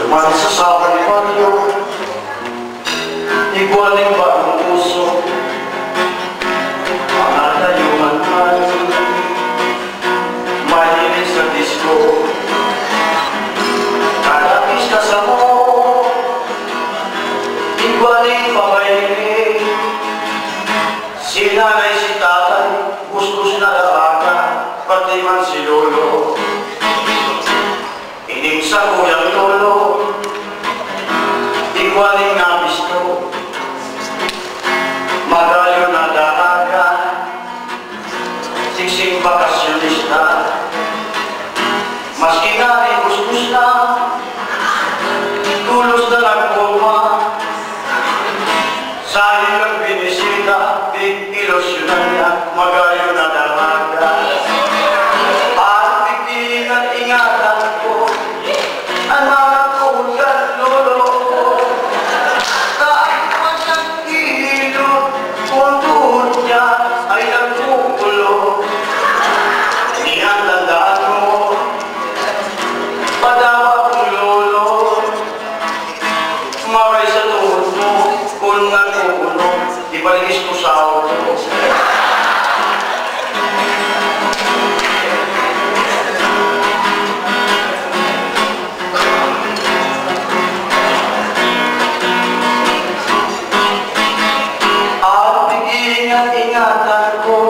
Magsasabang panyo, igualing ba ang puso? Ang alayuman man, mahilig sa disco. Kalapis ka sa mo, igualing pamahilig. Si nanay, si tatay, gusto na alaga, pati man si lolo. Inig sa kuyang lolo, igualing nabisto, magayo na daraga, siksing bakasyonista. Maski nga rin kuskus na, tulos na nagpuma, sa ilang binisita, ilosyonan niya, magayo na daraga. At pigtingan ingatan ko, ang mga kulang lolo ko. Kahit masang hilo, kung tuhod niya ay nagpupulo. Iyang tandaan mo, padawa kong lolo. Maray sa tuhod mo, kung nagpupulo, ibaligis ko sa auto. Ingatan ko,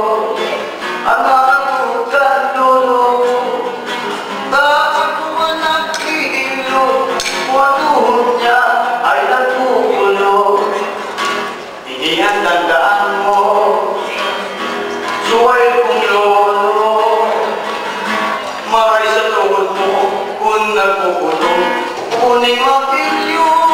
ang nakatugan lolo. Bakit ko naghihilo, watuhod niya ay nagpupulo. Iniyan tandaan mo, suway kong lolo. Maray sa tuhod mo, kung nagpupulo, kuning mapilyo.